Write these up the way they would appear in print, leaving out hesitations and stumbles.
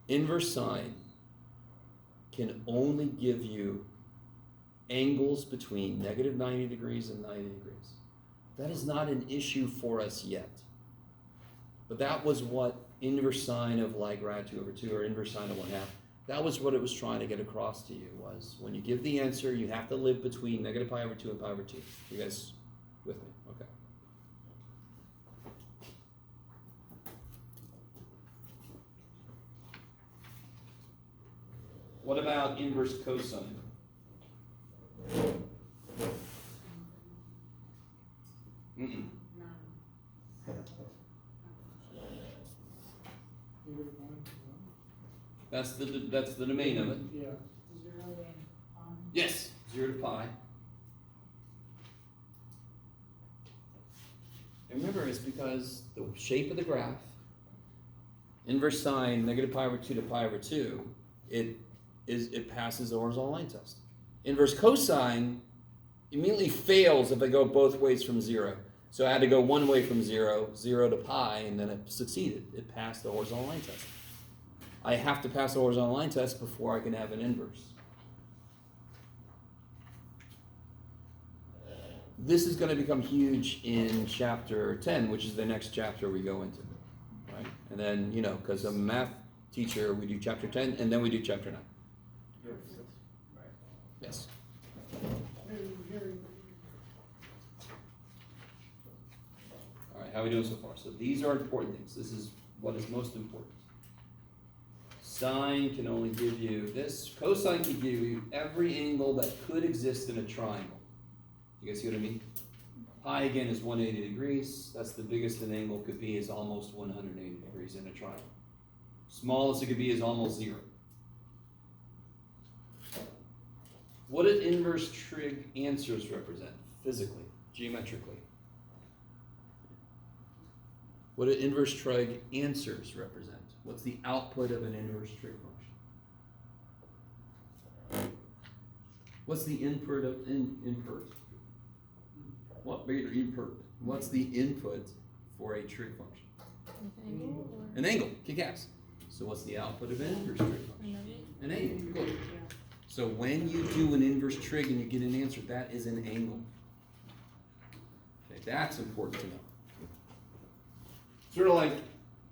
Inverse sine can only give you angles between negative 90 degrees and 90 degrees. That is not an issue for us yet. But that was what inverse sine of like rad 2 over 2 or inverse sine of 1/2, that was what it was trying to get across to you, was when you give the answer, you have to live between negative pi over 2 and pi over 2. You guys with me? Okay. What about inverse cosine? That's the domain of it. Yeah. 0 and pi. Yes, 0 to pi. And remember, it's because the shape of the graph, inverse sine, negative pi over 2 to pi over 2, it passes the horizontal line test. Inverse cosine immediately fails if I go both ways from 0. So I had to go one way from 0 to pi, and then it succeeded. It passed the horizontal line test. I have to pass the horizontal line test before I can have an inverse. This is going to become huge in chapter 10, which is the next chapter we go into, right? And then, because I'm a math teacher, we do chapter 10, and then we do chapter 9. Yes. All right, how are we doing so far? So these are important things. This is what is most important. Sine can only give you this. Cosine can give you every angle that could exist in a triangle. You guys see what I mean? Pi again is 180 degrees. That's the biggest an angle could be, is almost 180 degrees in a triangle. Smallest it could be is almost 0. What do inverse trig answers represent physically, geometrically? What do inverse trig answers represent? What's the output of an inverse trig function? What's the input of input? What beta input? What's the input for a trig function? An angle. Kick ass. So what's the output of an inverse trig function? An angle. Good. So when you do an inverse trig and you get an answer, that is an angle. Okay, that's important to know. Sort of like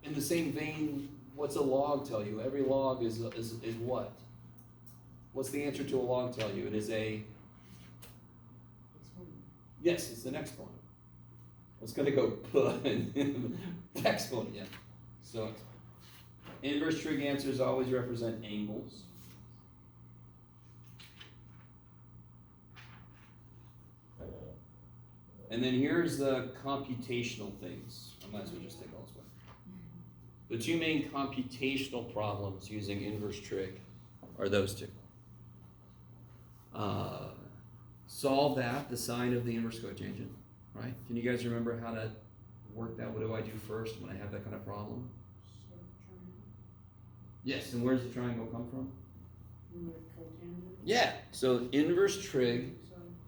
in the same vein, what's a log tell you? Every log is what? What's the answer to a log tell you? It is a... Yes, it's an exponent. It's going to go exponent, yeah. So inverse trig answers always represent angles. And then here's the computational things. I might as well just take all this way. The two main computational problems using inverse trig are those two. Solve that, the sign of the inverse cotangent, right? Can you guys remember how to work that? What do I do first when I have that kind of problem? Yes, and where does the triangle come from? Yeah, so inverse trig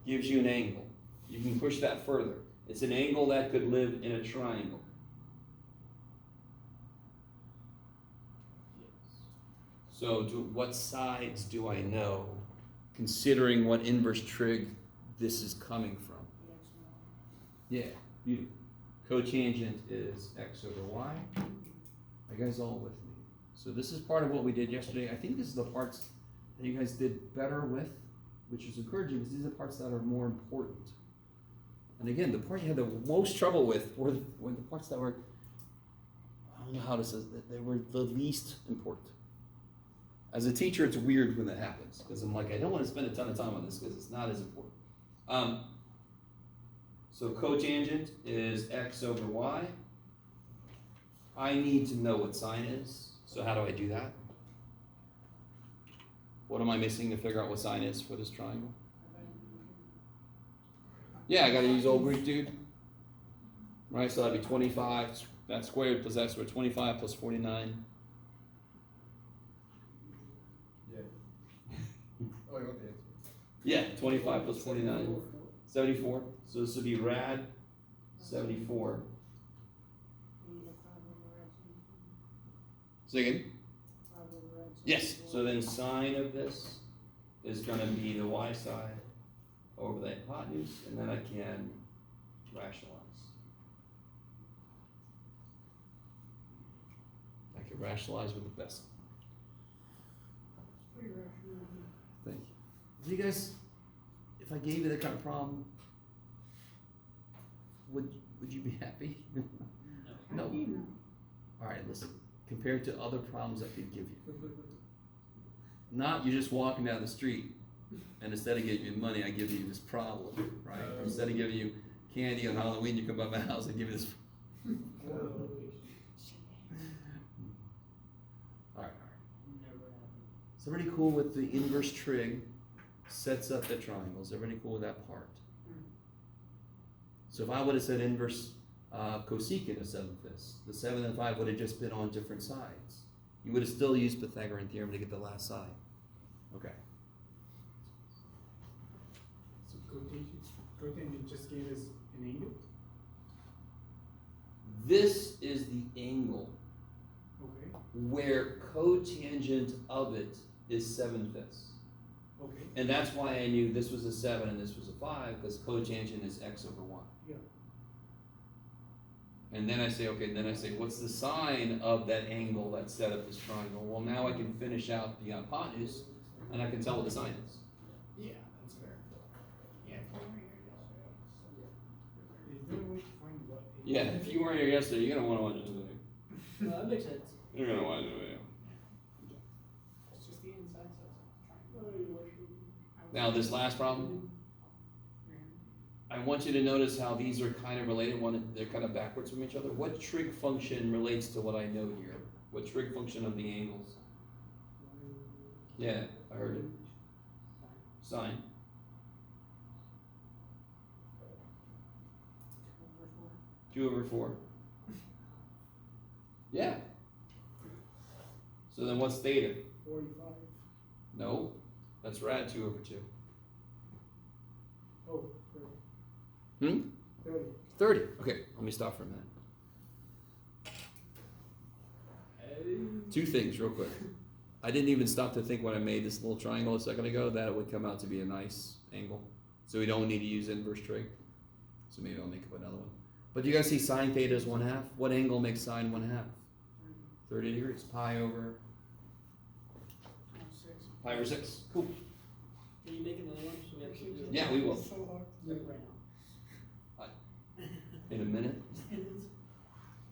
gives you an angle. You can push that further. It's an angle that could live in a triangle. So what sides do I know, considering what inverse trig this is coming from? Yeah, beautiful. Cotangent is x over y. Are you guys all with me? So this is part of what we did yesterday. I think this is the parts that you guys did better with, which is encouraging, because these are the parts that are more important. And again, the part you had the most trouble with were the parts that were, I don't know how to say it, they were the least important. As a teacher, it's weird when that happens, because I'm like, I don't want to spend a ton of time on this because it's not as important. So cotangent is x over y. I need to know what sine is, so how do I do that? What am I missing to figure out what sine is for this triangle? Yeah, I got to use old Greek, dude. Right, so that'd be 25, that squared plus x squared, 25 plus 49. Yeah. Oh, I got the answer. Yeah, 25 plus 49, 74. So this would be rad 74. Say again? Probably right. Yes. So then sine of this is going to be the y side over the hypotenuse, and then I can rationalize. I can rationalize with the best. Pretty rational. Thank you. Do you guys, if I gave you that kind of problem, would you be happy? No. Happy? No. All right, listen. Compared to other problems I could give you, not you're just walking down the street, and instead of giving you money, I give you this problem, right? Instead of giving you candy on Halloween, you come by my house, I give you this. All right. Is everybody cool with the inverse trig sets up the triangles? Everybody cool with that part? So if I would have said inverse cosecant of 7/5, the 7 and 5 would have just been on different sides. You would have still used Pythagorean theorem to get the last side. Okay. So cotangent just gave us an angle? This is the angle Okay. where cotangent of it is 7/5. Okay. And that's why I knew this was a 7 and this was a 5, because cotangent is x over 1. Yeah. And then I say, okay, then I say, what's the sine of that angle that set up this triangle? Well, now I can finish out the hypotenuse, and I can tell what the sine is. Yeah, that's fair. Yeah. Is there a way to find what? Yeah, if you weren't here yesterday, you're gonna want to watch this video. No, that makes sense. You're gonna watch the video. It's just the inside, so it's a triangle. Now, this last problem, I want you to notice how these are kind of related. They're kind of backwards from each other. What trig function relates to what I know here? What trig function of the angles? Yeah, I heard it. Sine. 2/4. Yeah. So then what's theta? 45. No, that's rad 2/2. Oh, Hmm? 30. 30. Okay, let me stop for a minute. Two things real quick. I didn't even stop to think when I made this little triangle a second ago that it would come out to be a nice angle. So we don't need to use inverse trig. So maybe I'll make up another one. But do you guys see sine theta is 1/2? What angle makes sine 1/2? 30 degrees. Pi over 6. Cool. Can you make another one? So we have to do it? Yeah, we will. It's so hard to do it right now. In a minute.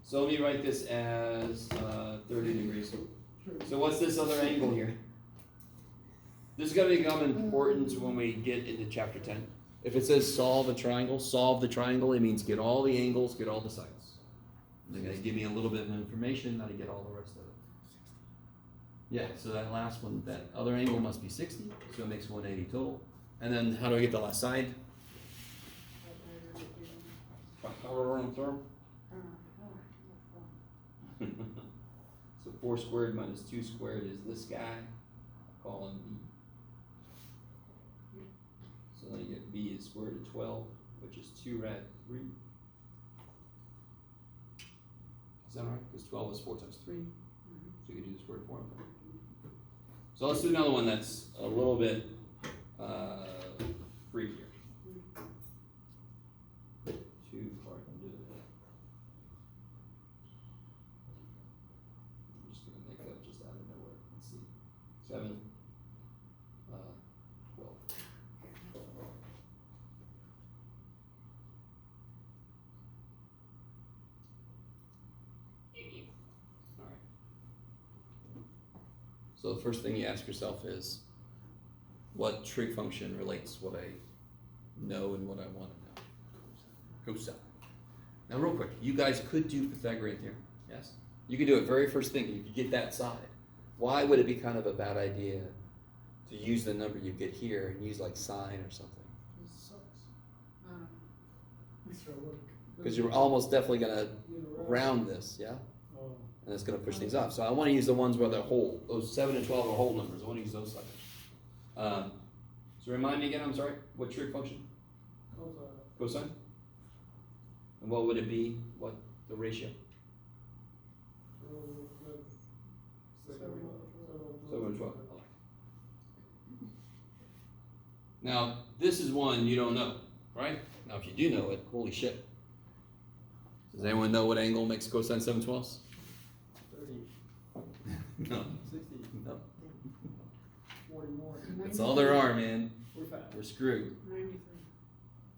So let me write this as 30 degrees. So what's this other angle here? This is going to become important when we get into chapter 10. If it says solve the triangle, it means get all the angles, get all the sides. They're going to give me a little bit of information, how to get all the rest of it. Yeah, so that last one, that other angle must be 60, so it makes 180 total. And then how do I get the last side? So 4 squared minus 2 squared is this guy. Call him b. So then you get b is square root of 12, which is 2 rad 3. Is that right? Because 12 is 4 times 3. So you can do the square root of 4. So let's do another one that's a little bit freakier. 2 part into that. I'm just gonna make that just out of nowhere. Let's see. 7, 12. All right. So the first thing you ask yourself is, what trig function relates what I know and what I want to know? Cosine. Now real quick, you guys could do Pythagorean theorem, yes? You could do it very first thing, you could get that side. Why would it be kind of a bad idea to use the number you get here and use like sine or something? It sucks. Extra work. Because you're almost definitely gonna round this, yeah? Oh. And it's gonna push things off. So I wanna use the ones where they're whole. Those 7 and 12 are whole numbers, I wanna use those suckers. So remind me again, I'm sorry, what trig function? Cosine? And what would it be? What the ratio? 7/12. Now, this is one you don't know, right? Now, if you do know it, holy shit. Does anyone know what angle makes cosine 7/12? 30, No. 60, No. 40 more. That's all there are, man. 45. We're screwed. 93.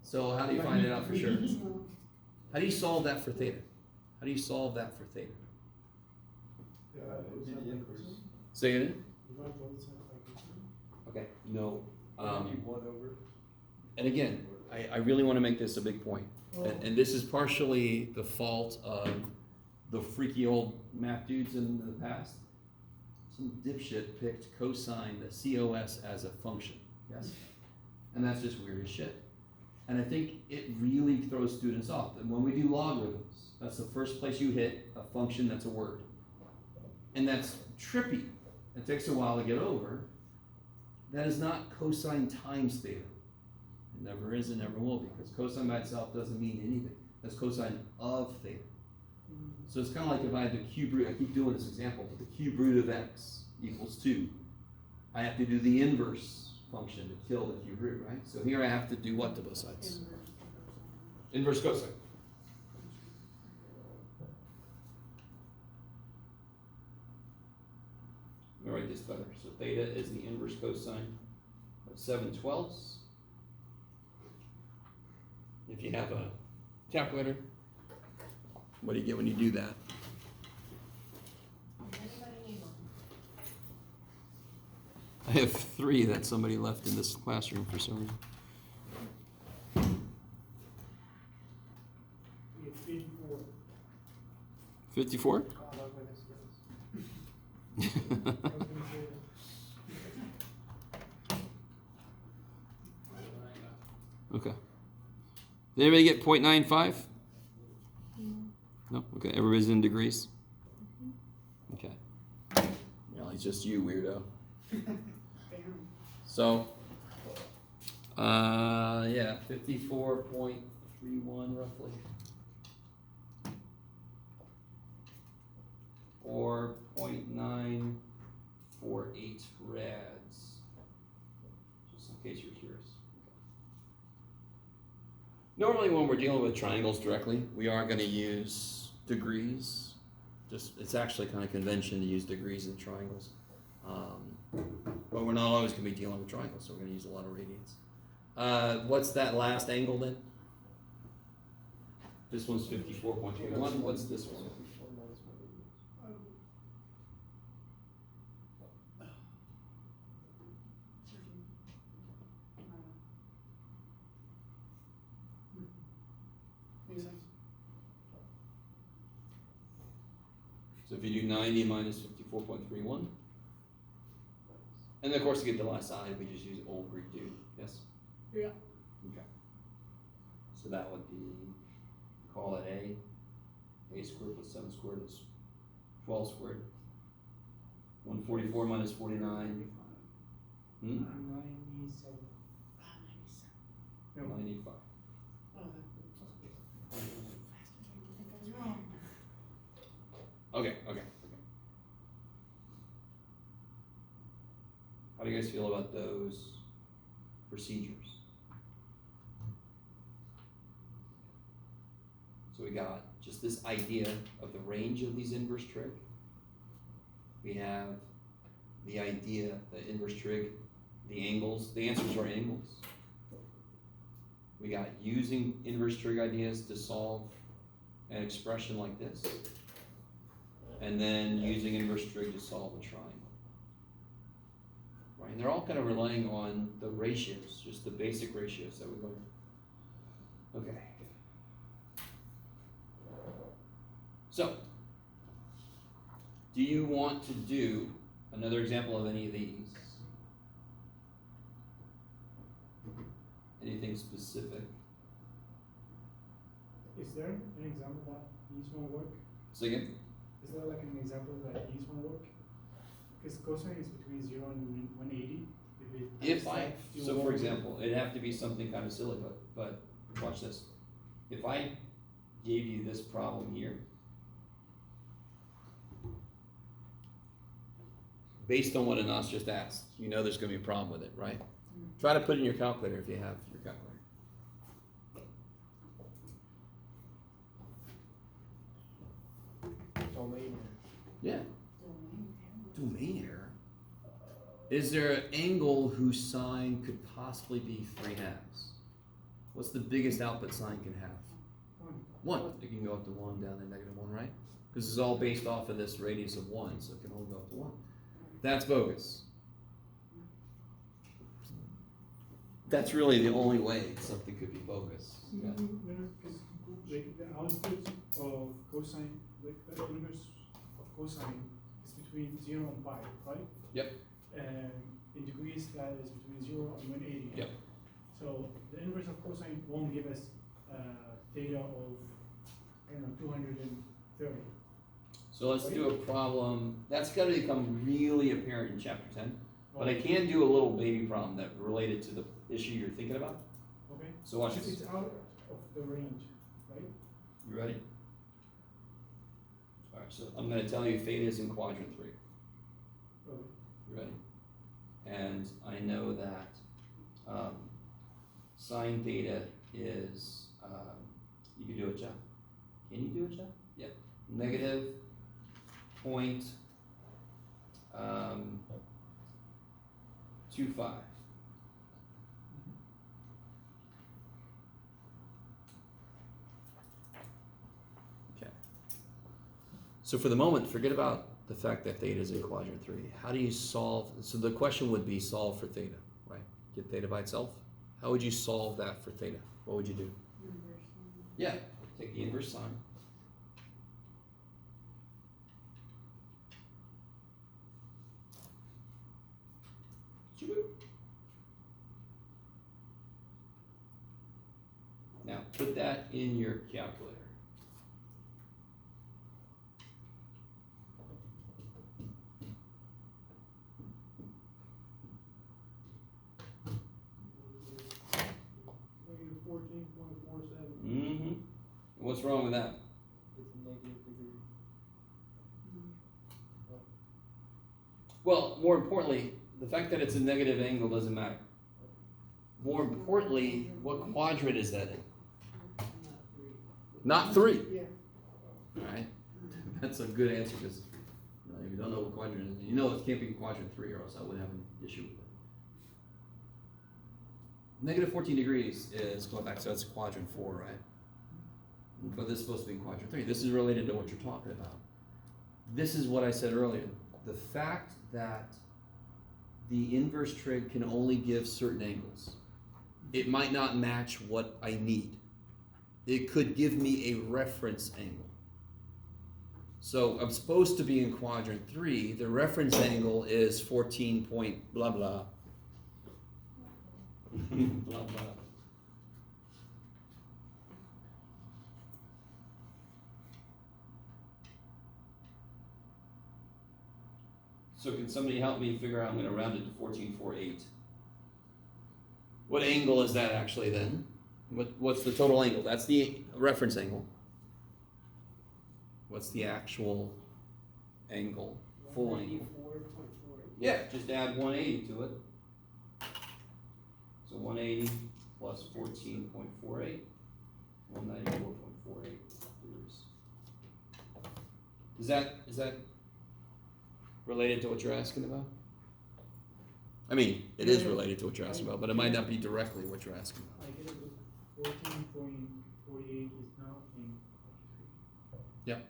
So how do you find it out for sure? How do you solve that for theta? How do you solve that for theta? Yeah, the inverse. Say it again? Divide both sides by cosine. Okay, no. Maybe 1 over. And again, I really want to make this a big point. And this is partially the fault of the freaky old math dudes in the past. Some dipshit picked cosine, the COS, as a function. Yes? And that's just weird as shit. And I think it really throws students off. And when we do logarithms, that's the first place you hit a function that's a word. And that's trippy. It takes a while to get over. That is not cosine times theta. It never is and never will be, because cosine by itself doesn't mean anything. That's cosine of theta. So it's kind of like if I had the cube root, I keep doing this example, but the cube root of x equals 2. I have to do the inverse function to kill the cube root, right? So here I have to do what to both sides? Inverse cosine. Let me write this better. So theta is the inverse cosine of 7/12. If you have a calculator, what do you get when you do that? I have 3 that somebody left in this classroom for some reason. We have 54. 54? Oh, that's my next guess. I was gonna say that. Okay. Did anybody get 0.95? No? Okay, everybody's in degrees? Okay. Well, it's just you, weirdo. So, yeah, 54.31 roughly. Or 0.948 rads. Just in case you're curious. Normally when we're dealing with triangles directly, we are going to use degrees. It's actually kind of convention to use degrees in triangles. But we're not always going to be dealing with triangles, so we're going to use a lot of radians. What's that last angle then? This one's 54.21. What's this one? So if you do 90 minus 54.31, and of course to get the last side, we just use old Greek dude. Yes? Yeah. Okay. So that would be, call it A squared plus 7 squared is 12 squared. 144 minus 49. 97. 95. Okay. How do you guys feel about those procedures? So we got just this idea of the range of these inverse trig. We have the idea, the inverse trig, the angles, the answers are angles. We got using inverse trig ideas to solve an expression like this. And then using inverse trig to solve a triangle. Right? And they're all kind of relying on the ratios, just the basic ratios that we learned. Okay. So, do you want to do another example of any of these? Anything specific? Is there an example that these won't work? Say again? Is there like an example that these won't work? Because cosine is between 0 and 180. So for example, it'd have to be something kind of silly, but watch this. If I gave you this problem here, based on what Anas just asked, you know there's going to be a problem with it, right? Try to put it in your calculator if you have your calculator. Domain. Yeah. Domain error. Is there an angle whose sine could possibly be 3/2? What's the biggest output sine can have? 1. It can go up to 1, down to -1, right? Because it's all based off of this radius of 1, so it can only go up to 1. That's bogus. That's really the only way something could be bogus. Yeah. Because like the output of cosine, like the inverse of cosine is between 0 and pi, right? Yep. And in degrees that is between 0 and 180. Yep. So the inverse of cosine won't give us theta of, I don't know, 230. So let's do a problem. That's got to become really apparent in chapter 10. But I can do a little baby problem that related to the issue you're thinking about. Okay. So watch It's this. out of the range, right? You ready? All right, so I'm going to tell you theta is in quadrant 3. Okay. You ready? And I know that sine theta is, you can do it, Jeff. Can you do it, Jeff? Yep. Negative point 25. Okay. So for the moment, forget about the fact that theta is in quadrant 3. How do you solve? So the question would be solve for theta, right? Get theta by itself. How would you solve that for theta? What would you do? Yeah, take the inverse sine. Now put that in your calculator. -14.47. Mm-hmm. What's wrong with that? It's a negative degree. Well, more importantly, the fact that it's a negative angle doesn't matter. More importantly, what quadrant is that in? Not 3. Yeah. Alright? That's a good answer because if you don't know what quadrant it is, you know it can't be quadrant 3 or else I would have an issue with it. Negative 14 degrees is going back, so it's quadrant 4, right? But this is supposed to be in quadrant 3. This is related to what you're talking about. This is what I said earlier. The fact that the inverse trig can only give certain angles. It might not match what I need. It could give me a reference angle. So I'm supposed to be in quadrant 3. The reference angle is 14 point blah blah. Blah blah. So can somebody help me figure out? I'm going to round it to 14.48. What angle is that actually then? What's the total angle? That's the reference angle. What's the actual angle? Full angle. 194.48. Yeah, just add 180 to it. So 180 plus 14.48, 194.48 degrees. Is that related to what you're asking about? I mean, it is related to what you're asking about, but it might not be directly what you're asking about. I get it with 14.48 is now in quadrant 3. Yeah.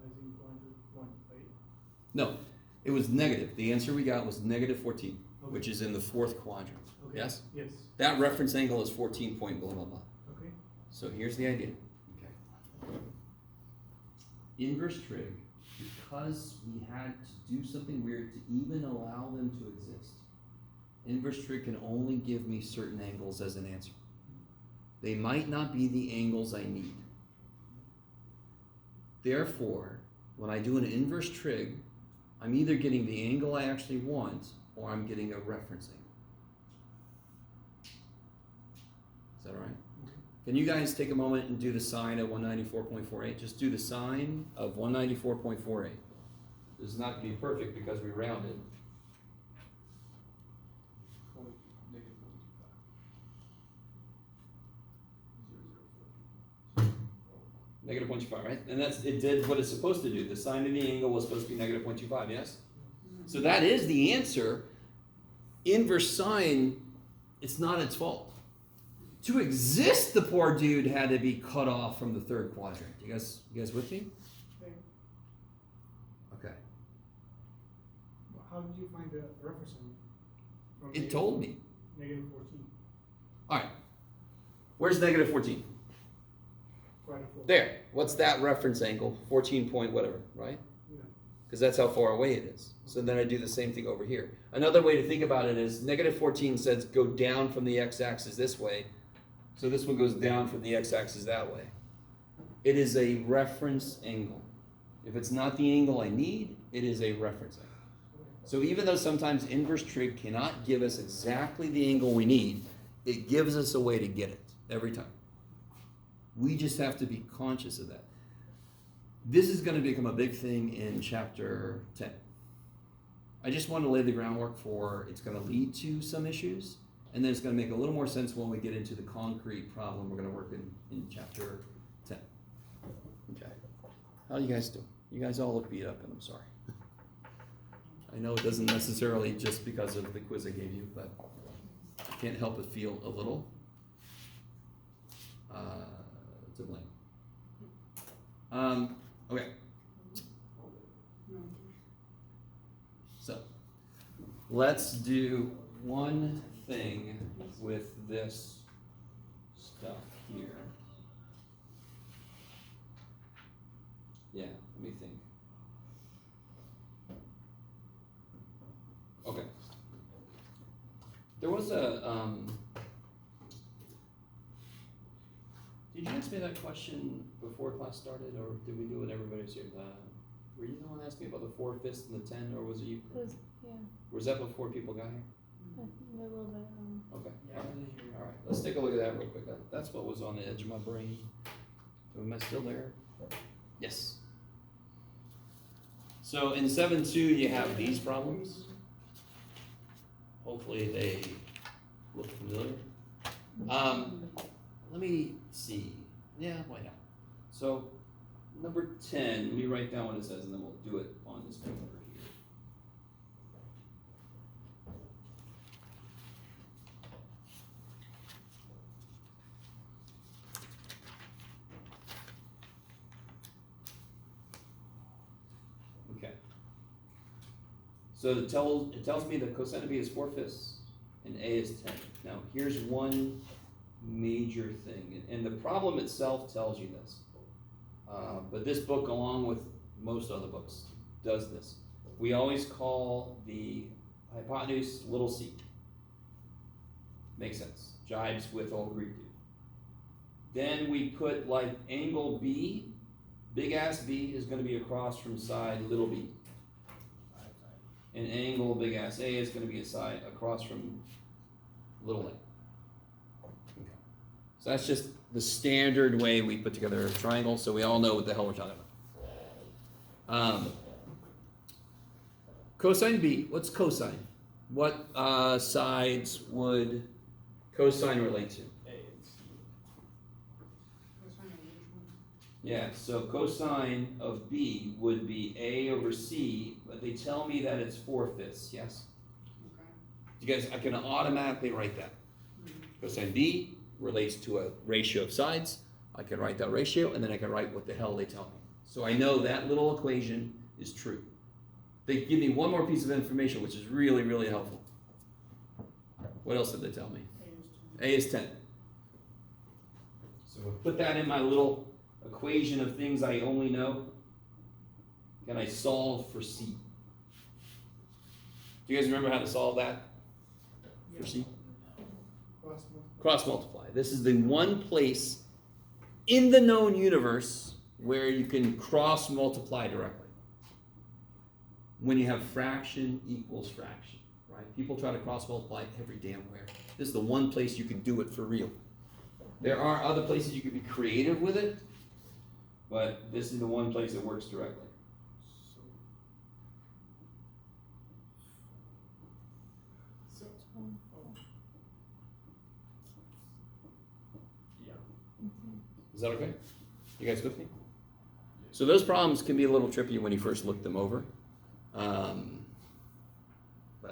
As in quadrant 1, right? No, it was negative. The answer we got was negative 14, Okay. which is in the 4th quadrant. Okay. Yes? Yes. That reference angle is 14 point blah blah blah. Okay. So here's the idea. Okay. Inverse trig, because we had to do something weird to even allow them to exist. Inverse trig can only give me certain angles as an answer. They might not be the angles I need. Therefore, when I do an inverse trig, I'm either getting the angle I actually want or I'm getting a reference angle. Is that all right? Can you guys take a moment and do the sine of 194.48? Just do the sine of 194.48. is not gonna be perfect because we rounded. Negative 0.25, right? And it did what it's supposed to do. The sine of the angle was supposed to be negative 0.25, yes? So that is the answer. Inverse sine, it's not its fault. To exist, the poor dude had to be cut off from the third quadrant. You guys with me? Okay. How did you find the reference from It told me. negative 14? All right. Where's negative 14? Quadrant 4. There. What's that reference angle? 14 point whatever, right? Yeah. Because that's how far away it is. So then I do the same thing over here. Another way to think about it is negative 14 says go down from the x-axis this way. So this one goes down from the x-axis that way. It is a reference angle. If it's not the angle I need, it is a reference angle. So even though sometimes inverse trig cannot give us exactly the angle we need, it gives us a way to get it every time. We just have to be conscious of that. This is going to become a big thing in chapter 10. I just want to lay the groundwork for it's going to lead to some issues, and then it's going to make a little more sense when we get into the concrete problem we're going to work in chapter 10. Okay. How are you guys doing? You guys all look beat up, and I'm sorry. I know it doesn't necessarily just because of the quiz I gave you, but I can't help but feel a little to blame. Okay. So, let's do one thing with this stuff here. Yeah, let me think. Okay. There was a, did you ask me that question before class started, or did we do it everybody was here? Were you the one that asked me about the 4/5 and the 10, or was it you? Yeah. Was that before people got here? A little bit. Okay. All right. Let's take a look at that real quick. That's what was on the edge of my brain. So am I still there? Yes. So in 7.2 you have these problems. Hopefully they look familiar. Let me see. Yeah, why not? So number 10, let me write down what it says and then we'll do it on this paper here. Okay. So it tells me that cosine of B is 4/5 and A is 10. Now here's one major thing, and the problem itself tells you this. But this book, along with most other books, does this. We always call the hypotenuse little c. Makes sense. Jibes with old Greek dude. Then we put like angle B, big ass B is going to be across from side little b. And angle big ass A is going to be across from little a. So that's just the standard way we put together a triangle, so we all know what the hell we're talking about. Cosine B, what's cosine? What sides would cosine relate to? Yeah, so cosine of B would be A over C, but they tell me that it's 4/5, yes? Okay. You guys, I can automatically write that. Cosine B relates to a ratio of sides. I can write that ratio, and then I can write what the hell they tell me. So I know that little equation is true. They give me one more piece of information, which is really, really helpful. What else did they tell me? A is 10. So put that in my little equation of things I only know. Can I solve for C? Do you guys remember how to solve that for C? Cross multiply. This is the one place in the known universe where you can cross multiply directly. When you have fraction equals fraction, right? People try to cross multiply every damn where. This is the one place you can do it for real. There are other places you can be creative with it, but this is the one place that works directly. Is that okay? You guys with me? So those problems can be a little tricky when you first look them over. But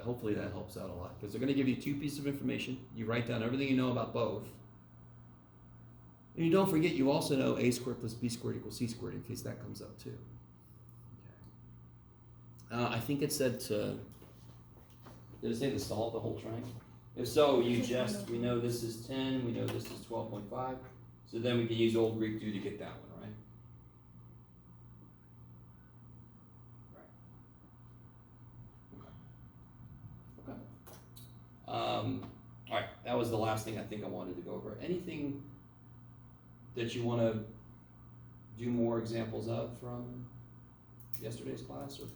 hopefully that helps out a lot, because they're going to give you two pieces of information. You write down everything you know about both. And you don't forget, you also know a squared plus b squared equals c squared, in case that comes up too. Okay. I think it said to, did it say to solve the whole triangle? If so, we know this is 10, we know this is 12.5, so then we can use Old Greek 2 to get that one, right? Okay. All right, that was the last thing I think I wanted to go over. Anything that you want to do more examples of from yesterday's class or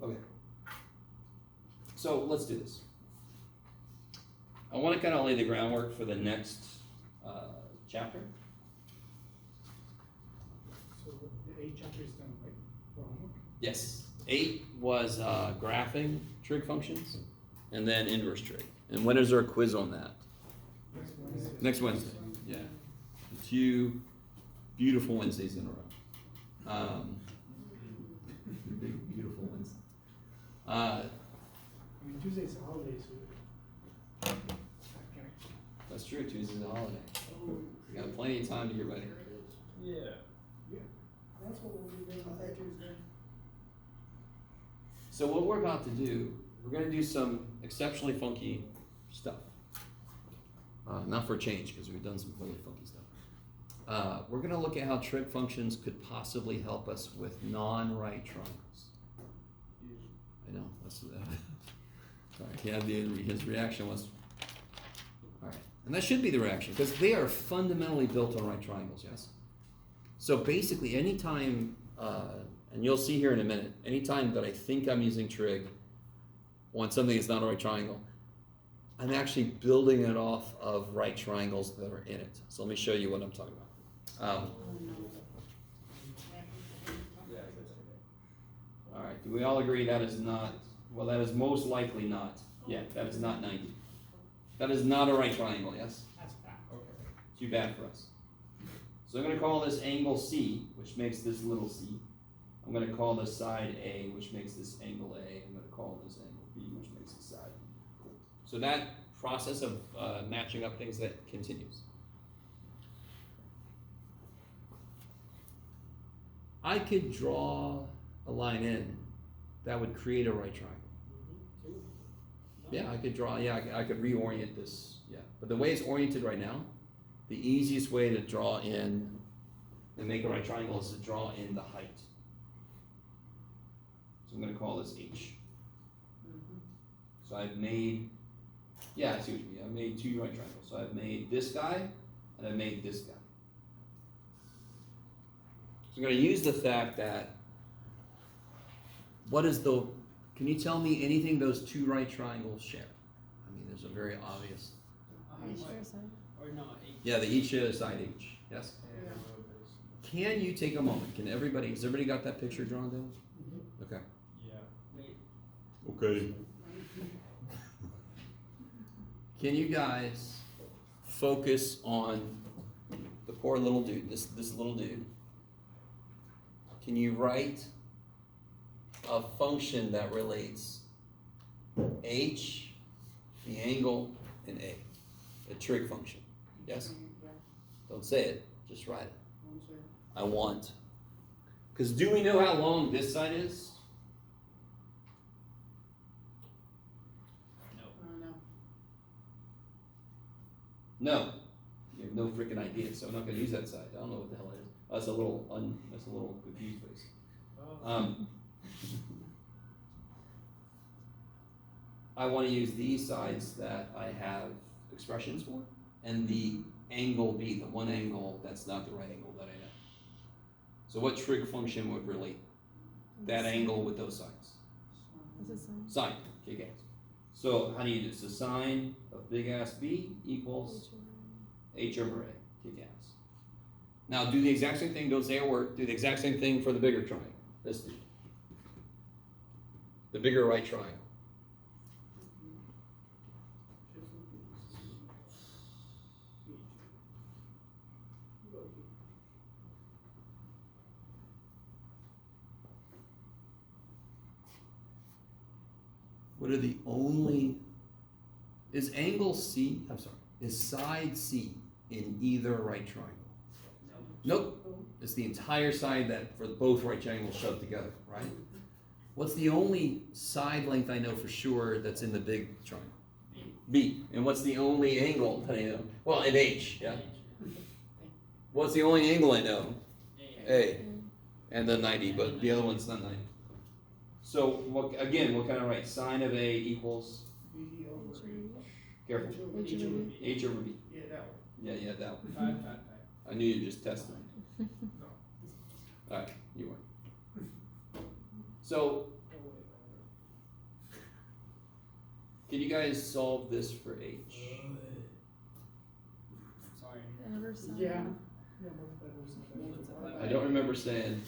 from? Okay. So let's do this. I want to kind of lay the groundwork for the next chapter. So the 8th chapter is done, right? For homework? Yes. 8 was graphing trig functions, and then inverse trig. And when is our quiz on that? Next Wednesday. Yeah. 2 beautiful Wednesdays in a row. Big, beautiful Wednesday. I mean, Tuesday is a holiday, so. That's true. Tuesday's a holiday. You got plenty of time to get ready. Yeah. That's what we'll be doing on that Tuesday. So what we're about to do, we're going to do some exceptionally funky stuff. Not for a change, because we've done some really funky stuff. We're going to look at how trig functions could possibly help us with non-right triangles. I know. That's sorry. His reaction was, all right. And that should be the reaction, because they are fundamentally built on right triangles, yes? So basically, anytime, and you'll see here in a minute, anytime that I think I'm using trig on something that's not a right triangle, I'm actually building it off of right triangles that are in it. So let me show you what I'm talking about. All right, do we all agree that is not, well, that is most likely not, yeah, that is not 90. That is not a right triangle, yes? That's bad. Okay. Too bad for us. So I'm going to call this angle C, which makes this little c. I'm going to call this side A, which makes this angle A. I'm going to call this angle B, which makes this side B. So that process of matching up things, that continues. I could draw a line in that would create a right triangle. Yeah, I could draw, I could reorient this, yeah. But the way it's oriented right now, the easiest way to draw in and make a right triangle is to draw in the height. So I'm going to call this H. So I've made, yeah, I see what you mean. I've made 2 right triangles. So I've made this guy, and I've made this guy. So I'm going to use the fact that, can you tell me anything those 2 right triangles share? I mean, there's a very obvious. Or not. Yeah, they each share a side H. Yes? Yeah. Can you take a moment? Has everybody got that picture drawn down? Okay. Yeah. Okay. Can you guys focus on the poor little dude, this little dude? Can you write a function that relates H, the angle, and A? A trig function. Yes? Don't say it, just write it. I want. Because do we know how long this side is? No. You have no freaking idea, so I'm not going to use that side. I don't know what the hell it is. That's a little confused face. I want to use these sides that I have expressions for, and the angle B, the one angle that's not the right angle that I know. So what trig function would relate that angle with those sides? Sine. Okay, guys. So how do you do this? So sine of big ass B equals H over A. Kick ass. Now do the exact same thing, don't say a word, do the exact same thing for the bigger triangle. This dude. The bigger right triangle. What are the only, is angle C, I'm sorry, is side C in either right triangle? Nope. It's the entire side that for both right triangles shoved together, right? What's the only side length I know for sure that's in the big triangle? B. And what's the only angle that I know? Well, an H, yeah? What's the only angle I know? A. And then 90, but the other one's not 90. So, what, again, what can I write? Sine of A equals? B over H. Careful. H over B. Yeah, that one. Yeah, that one. Five. I knew you just tested me. No. Alright, you were. So, can you guys solve this for H? Sorry. Yeah. Yeah, multiply. I don't remember saying,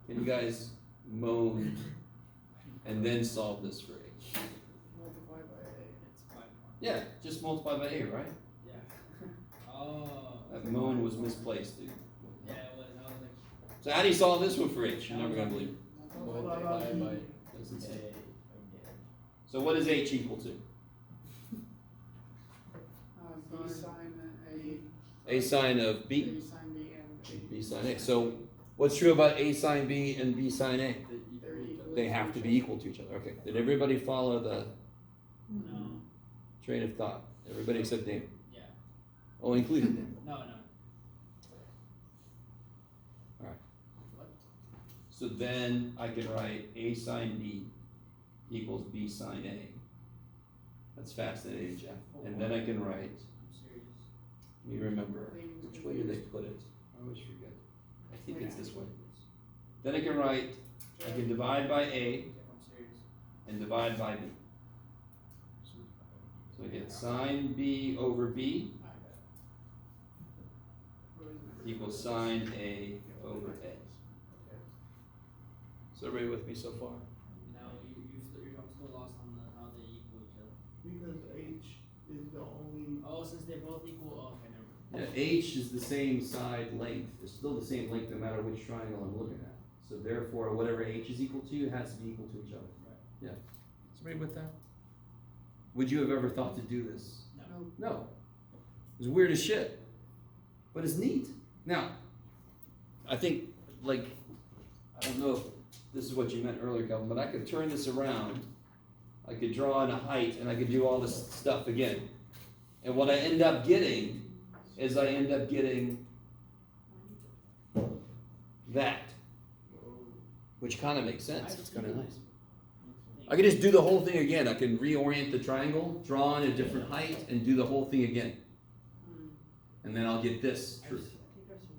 can you guys moan and then solve this for H? Multiply by A. It's 5. Yeah, just multiply by A, right? Yeah. Oh. That moan was misplaced, dude. Yeah, it was. I was like. So how do you solve this one for H? You're never gonna believe it. Multiply by Doesn't say. So what is H equal to? B sine A. A sine of B? A sine B and B sine A. So what's true about A sine B and B sine A? they're equal. They have to be equal to each other. Okay. Did everybody follow the No. train of thought? Everybody except Dan? Yeah. Oh, including Dan. No. So then I can write A sine B equals B sine A. That's fascinating, Jeff. And then I can write, I'm serious. let me remember, which way do they put it? I always forget. I think it's this way. Then I can write, I can divide by A I'm serious. and divide by B. So I get sine B over B equals sine A over A. Is everybody with me so far? No, I'm still lost on how they equal each other. Because H is the only. Oh, since they're both equal. Oh, okay, never mind. Yeah, H is the same side length. It's still the same length no matter which triangle I'm looking at. So therefore, whatever H is equal to, it has to be equal to each other. Right. Yeah. Is everybody with that? Would you have ever thought to do this? No. No. It's weird as shit. But it's neat. Now, I think, like, I don't know if this is what you meant earlier, Kelvin, but I could turn this around. I could draw in a height and I could do all this stuff again. And what I end up getting is I end up getting that. Which kind of makes sense. It's kind of nice. I could just do the whole thing again. I can reorient the triangle, draw in a different height, and do the whole thing again. And then I'll get this I truth. think I've seen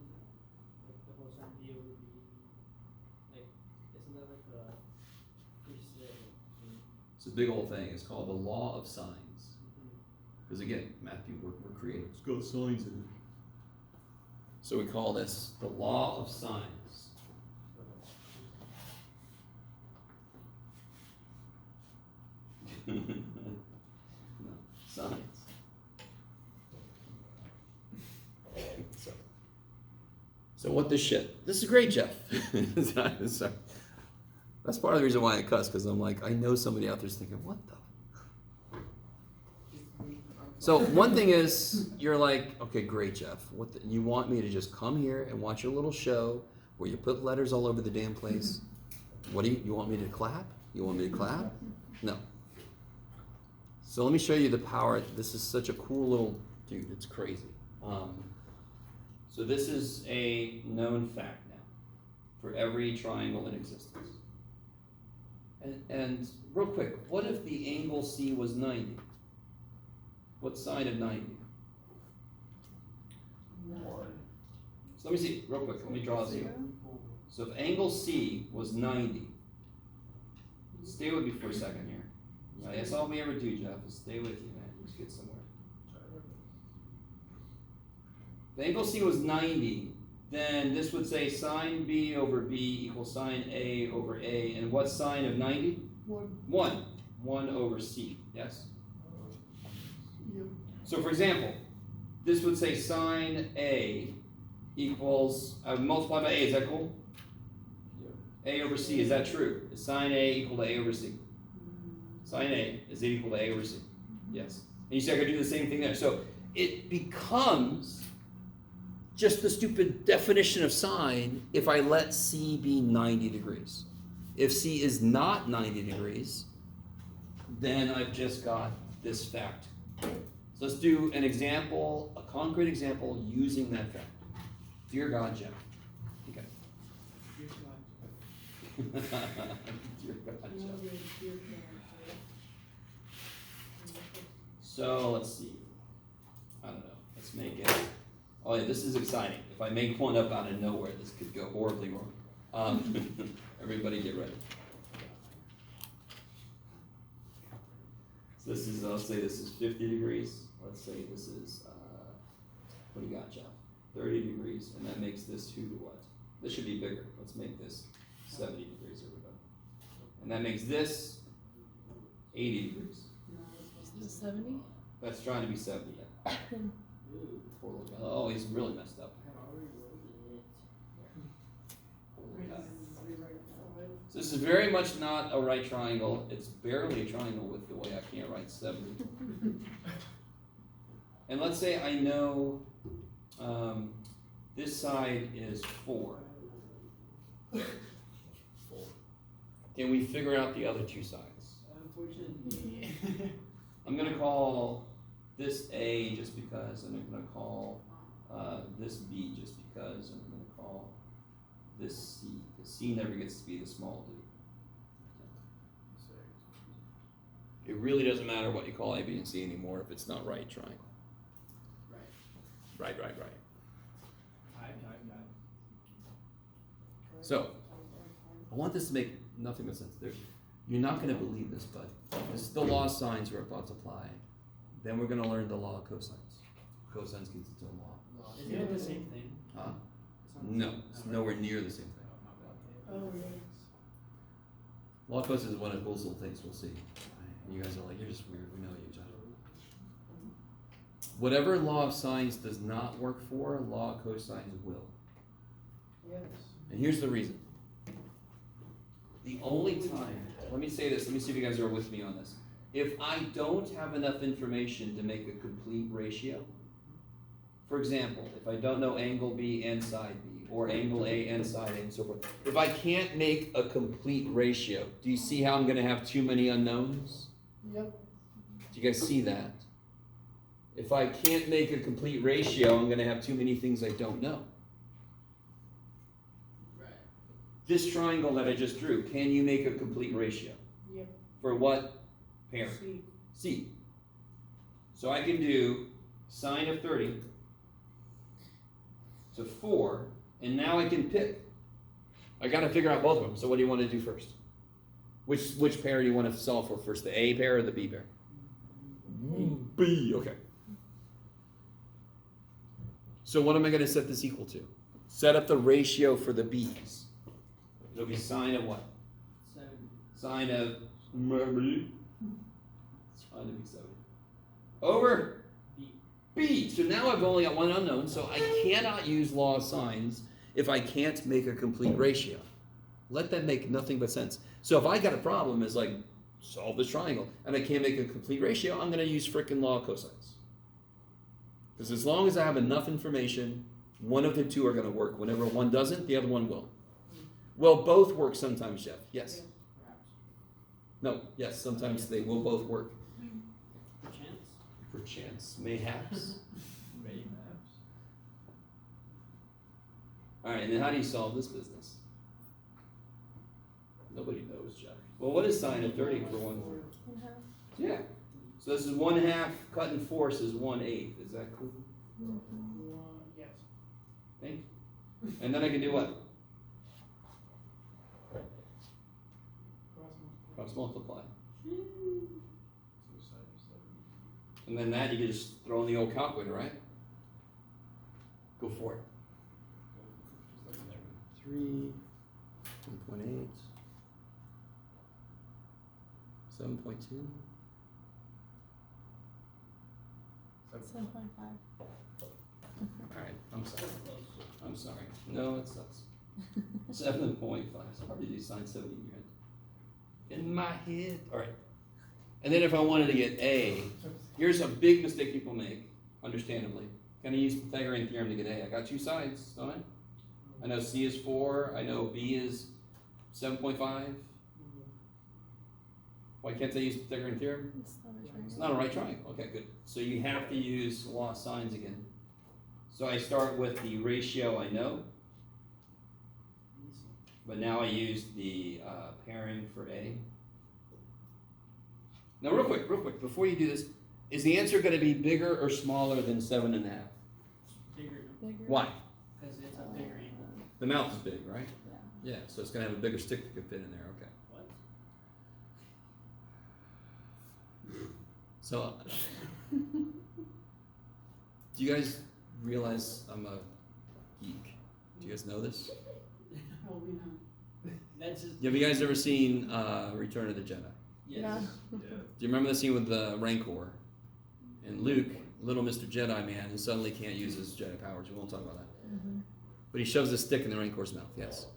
like the whole side view would be like, isn't that like a It's a big old thing. It's called the law of signs. Because again, math people we're creative. It's got signs in it. So we call this the law of signs. No, signs. So what the shit? This is great, Jeff. Sorry. That's part of the reason why I cuss, because I'm like, I know somebody out there's thinking, what the? So one thing is, you're like, okay, great, Jeff. You want me to just come here and watch your little show where you put letters all over the damn place? What do you want me to clap? You want me to clap? No. So let me show you the power. This is such a cool little, dude, it's crazy. So this is a known fact now for every triangle in existence. And real quick, what if the angle C was 90? What side of 90? 1. So let me see, real quick, let me draw a zero. So if angle C was 90, stay with me for a second here. That's all we ever do, Jeff, is stay with you, man. Just get somewhere. If angle C was 90, then this would say sine B over B equals sine A over A. And what's sine of 90? 1. 1 over C, yes? Yep. So for example, this would say sine A equals, I would multiply by A, is that cool? A over C, is that true? Is sine A equal to A over C? Sine A, is it equal to A over C? Yes. And you say I could do the same thing there. So it becomes just the stupid definition of sine if I let C be 90 degrees. If C is not 90 degrees, then I've just got this fact. So let's do an example, a concrete example using that fact. Dear God, Jeff. Okay. Dear God, Jeff. So let's see. I don't know. Let's make it. Oh yeah, this is exciting. If I make one up out of nowhere, this could go horribly wrong. Everybody get ready. So this is, let's say this is 50 degrees. Let's say this is, what do you got, Jeff? 30 degrees, and that makes this 2 to what? This should be bigger. Let's make this 70 degrees, everybody. And that makes this 80 degrees. Is it 70? That's trying to be 70. Yeah. Poor little guy. Oh, he's really messed up. Poor little guy. So this is very much not a right triangle. It's barely a triangle with the way I can't write 70. And let's say I know this side is 4. Can we figure out the other two sides? Unfortunately. I'm going to call this A just because, and I'm going to call this B just because, and I'm going to call this C, because C never gets to be the small d. It really doesn't matter what you call A, B, and C anymore if it's not right triangle. Right. So, I want this to make nothing but sense. You're not going to believe this, but this is the law of sines we're about to apply. Then we're going to learn the law of cosines. Cosines gives its own law. Is it the same thing? Huh? No, it's nowhere near the same thing. Law of cosines is one of the coolest little things we'll see. And you guys are like, you're just weird. We know you, John. Whatever law of sines does not work for, law of cosines will. Yes. And here's the reason. The only time, let me say this, let me see if you guys are with me on this. If I don't have enough information to make a complete ratio, for example, if I don't know angle B and side B, or angle A and side A and so forth, if I can't make a complete ratio, do you see how I'm going to have too many unknowns? Yep. Do you guys see that? If I can't make a complete ratio, I'm going to have too many things I don't know. Right. This triangle that I just drew, can you make a complete ratio? Yep. For what pair? C. C. So I can do sine of 30 to 4, and now I can pick. I got to figure out both of them. So what do you want to do first? Which pair do you want to solve for first? The A pair or the B pair? B. Okay. So what am I going to set this equal to? Set up the ratio for the B's. It'll be sine of what? 7. Sine of it's trying to be 7. Over B. B. So now I've only got one unknown, so I cannot use law of sines if I can't make a complete ratio. Let that make nothing but sense. So if I got a problem, it's like, solve this triangle, and I can't make a complete ratio, I'm going to use frickin' law of cosines. Because as long as I have enough information, one of the two are going to work. Whenever one doesn't, the other one will. Well, both work sometimes, Jeff. Yes. Perhaps. No. Yes. Sometimes they will both work. Perchance. Perchance. Mayhaps. Mayhaps. All right. And then how do you solve this business? Nobody knows, Jeff. Well, what is sine of 30 for 1? Yeah. So this is 1/2 cut in force is 1/8. Is that cool? Yes. Thank you. And then I can do what? Cross multiply. And then that you can just throw in the old calculator, right? Go for it. 3, 1.8, 7.2. 7.5. Alright, I'm sorry. No, it sucks. 7.5. It's hard to do sine 70 in your head. In my head. Alright. And then if I wanted to get A, here's a big mistake people make, understandably. Can I use Pythagorean theorem to get A? I got two sides, don't I? I know C is 4, I know B is 7.5. Why can't I use Pythagorean theorem? It's not a triangle. It's not a right triangle. Okay, good. So you have to use law of sines again. So I start with the ratio I know, but now I use the pairing for A. Now real quick, before you do this, is the answer going to be bigger or smaller than 7.5? Bigger, Bigger. Why? because it's a bigger angle. The mouth is big, right? Yeah. Yeah, so it's going to have a bigger stick that could fit in there, okay. What? So, do you guys realize I'm a geek? Do you guys know this? Probably not. That's just. Have you guys ever seen Return of the Jedi? Yes. Yeah. Do you remember the scene with the Rancor? And Luke, little Mr. Jedi man, and suddenly can't use his Jedi powers. We won't talk about that. Mm-hmm. But he shoves a stick in the Rancor's mouth, yes.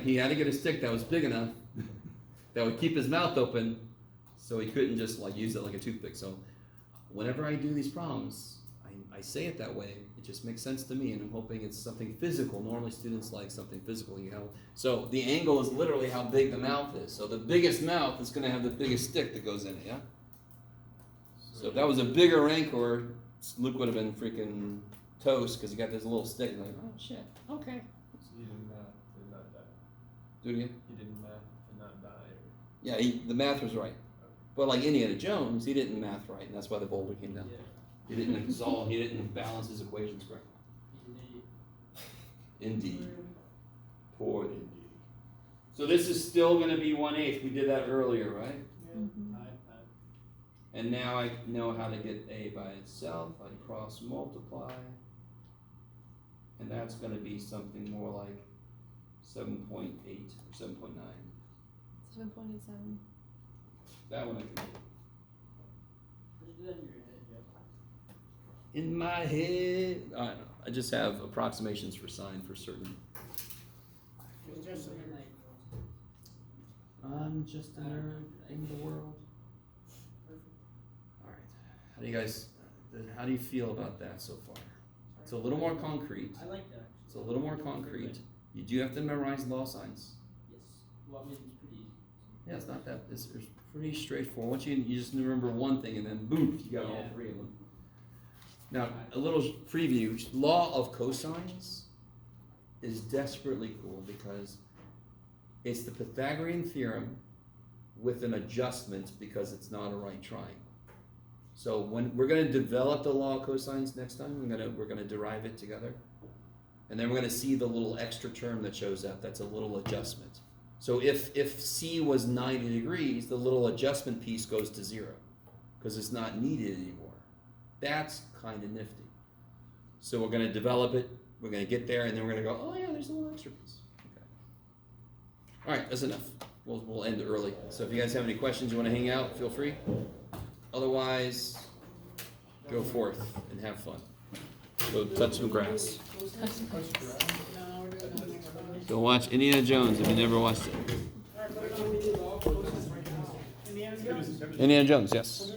He had to get a stick that was big enough that would keep his mouth open so he couldn't just like use it like a toothpick. So whenever I do these problems, I say it that way. It just makes sense to me, and I'm hoping it's something physical. Normally students like something physical. So the angle is literally how big the mouth is. So the biggest mouth is going to have the biggest stick that goes in it, yeah? So if that was a bigger Rancor, Luke would have been freaking toast because he got this little stick. Like, oh shit, okay. So you didn't math and not die. Do it again. You didn't math and not die. Yeah, the math was right. But like Indiana Jones, he didn't math right, and that's why the boulder came down. Yeah. He didn't he didn't balance his equations correctly. Indeed. Poor Indeed. So this is still going to be 1/8. We did that earlier, right? Mm-hmm. And now I know how to get A by itself. I cross multiply. And that's going to be something more like 7.8 or 7.9. 7.87. That one I can do. Just do that in your head, Jeff. In my head, I don't know. I just have approximations for sine for certain. It's just something like. I'm just a nerd in the world. All right. How do you feel about that so far? It's a little more concrete. I like that. It's a little more concrete. You do have to memorize law signs. Yes. Well, I mean, it's pretty easy. Yeah, it's not that. It's pretty straightforward. Once you just remember one thing, and then boom, you got all Yeah. three of them. Now, a little preview. Law of cosines is desperately cool because it's the Pythagorean theorem with an adjustment because it's not a right triangle. So when we're going to develop the law of cosines next time, we're going to derive it together, and then we're going to see the little extra term that shows up. That's a little adjustment. So if C was 90 degrees, the little adjustment piece goes to 0 because it's not needed anymore. That's kind of nifty. So we're going to develop it. We're going to get there, and then we're going to go, oh yeah, there's a little extra piece. Okay. All right, that's enough. We'll end early. So if you guys have any questions, you want to hang out, feel free. Otherwise, go forth and have fun. Go touch some grass. Go watch Indiana Jones if you never watched it. Indiana Jones, yes.